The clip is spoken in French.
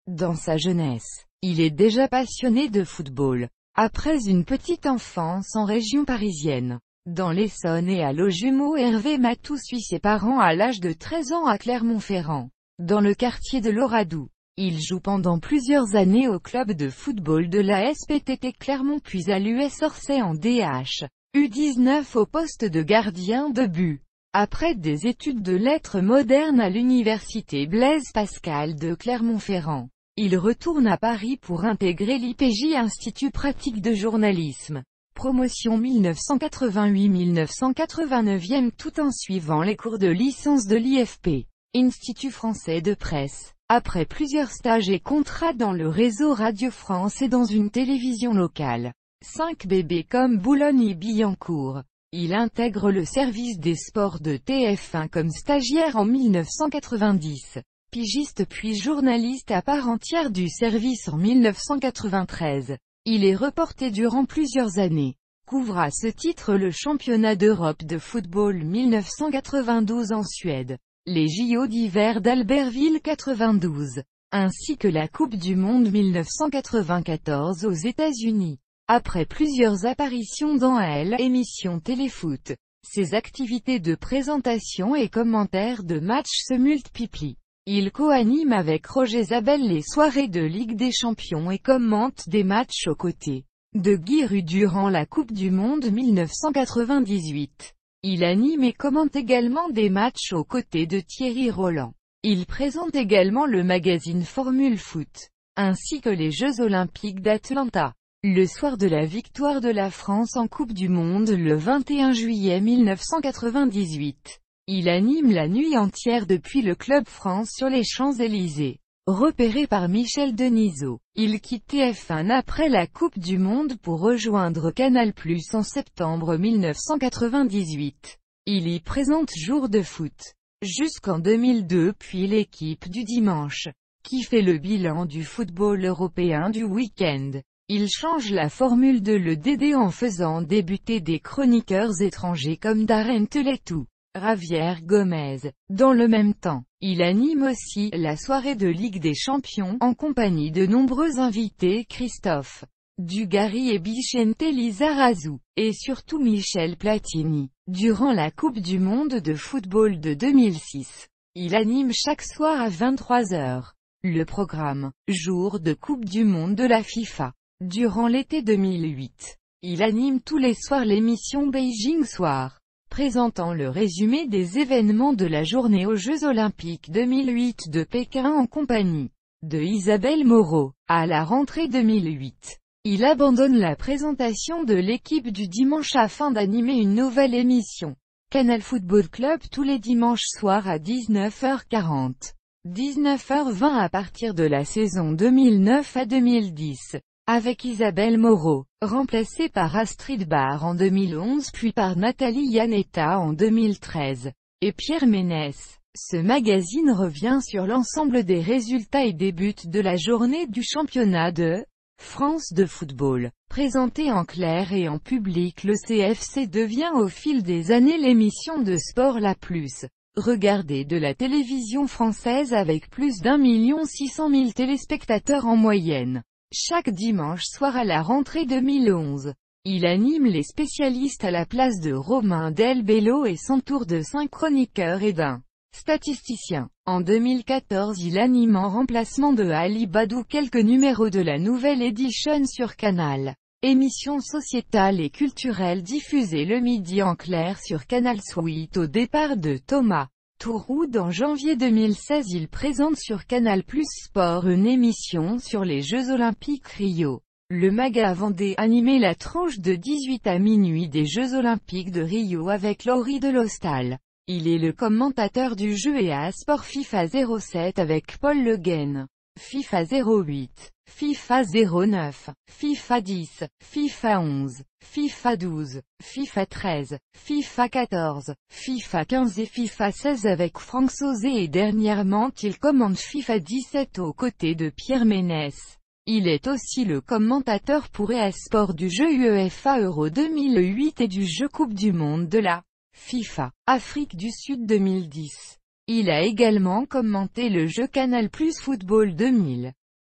Dans sa jeunesse, il est déjà passionné de football. Après une petite enfance en région parisienne, dans l'Essonne et à Lojumeau, Hervé Matou suit ses parents à l'âge de 13 ans à Clermont-Ferrand, dans le quartier de l'Oradou. Il joue pendant plusieurs années au club de football de la SPTT Clermont puis à l'US Orsay en DH, U19 au poste de gardien de but. Après des études de lettres modernes à l'université Blaise Pascal de Clermont-Ferrand, il retourne à Paris pour intégrer l'IPJ Institut pratique de journalisme. Promotion 1988-1989 tout en suivant les cours de licence de l'IFP, Institut français de presse. Après plusieurs stages et contrats dans le réseau Radio France et dans une télévision locale, 5 bébés comme Boulogne-Billancourt, il intègre le service des sports de TF1 comme stagiaire en 1990, pigiste puis journaliste à part entière du service en 1993. Il est reporté durant plusieurs années. Couvre à ce titre le championnat d'Europe de football 1992 en Suède, les JO d'hiver d'Albertville 92, ainsi que la Coupe du Monde 1994 aux États-Unis. Après plusieurs apparitions dans l'émission Téléfoot, ses activités de présentation et commentaires de matchs se multiplient. Il co-anime avec Roger Zabel les soirées de Ligue des Champions et commente des matchs aux côtés de Guy Rue durant la Coupe du Monde 1998. Il anime et commente également des matchs aux côtés de Thierry Roland. Il présente également le magazine Formule Foot, ainsi que les Jeux Olympiques d'Atlanta. Le soir de la victoire de la France en Coupe du Monde le 21 juillet 1998, il anime la nuit entière depuis le Club France sur les Champs-Élysées. Repéré par Michel Denisot, il quitte TF1 après la Coupe du Monde pour rejoindre Canal+ en septembre 1998. Il y présente Jour de foot, jusqu'en 2002 puis l'équipe du dimanche, qui fait le bilan du football européen du week-end. Il change la formule de l'EDD en faisant débuter des chroniqueurs étrangers comme Darren Teletou, Javier Gomez. Dans le même temps, il anime aussi la soirée de Ligue des Champions en compagnie de nombreux invités Christophe Dugarry et Vicente Lizarazu, et surtout Michel Platini. Durant la Coupe du Monde de football de 2006, il anime chaque soir à 23h le programme « Jour de Coupe du Monde de la FIFA ». Durant l'été 2008, il anime tous les soirs l'émission Beijing Soir, présentant le résumé des événements de la journée aux Jeux Olympiques 2008 de Pékin en compagnie de Isabelle Moreau. À la rentrée 2008, il abandonne la présentation de l'équipe du dimanche afin d'animer une nouvelle émission, Canal Football Club tous les dimanches soirs à 19h40, 19h20 à partir de la saison 2009 à 2010. Avec Isabelle Moreau, remplacée par Astrid Barr en 2011 puis par Nathalie Iannetta en 2013, et Pierre Ménès. Ce magazine revient sur l'ensemble des résultats et des buts de la journée du championnat de France de football. Présenté en clair et en public, le CFC devient au fil des années l'émission de sport la plus regardée de la télévision française avec plus d'1 600 000 téléspectateurs en moyenne. Chaque dimanche soir à la rentrée 2011, il anime les spécialistes à la place de Romain Del Bello et s'entoure de 5 chroniqueurs et d'un statisticien. En 2014 il anime en remplacement de Ali Badou quelques numéros de la Nouvelle Edition sur Canal. Émission sociétale et culturelle diffusée le midi en clair sur Canal suite au départ de Thomas Touroud en janvier 2016. Il présente sur Canal+ Sport une émission sur les Jeux Olympiques Rio. Le Maga Vendée animait la tranche de 18 à minuit des Jeux Olympiques de Rio avec Laurie Delostal. Il est le commentateur du jeu et à Sport FIFA 07 avec Paul Le Guen. FIFA 08, FIFA 09, FIFA 10, FIFA 11, FIFA 12, FIFA 13, FIFA 14, FIFA 15 et FIFA 16 avec Franck Sauzet et dernièrement il commente FIFA 17 aux côtés de Pierre Ménès. Il est aussi le commentateur pour EA Sport du jeu UEFA Euro 2008 et du jeu Coupe du Monde de la FIFA Afrique du Sud 2010. Il a également commenté le jeu Canal+ Football 2000.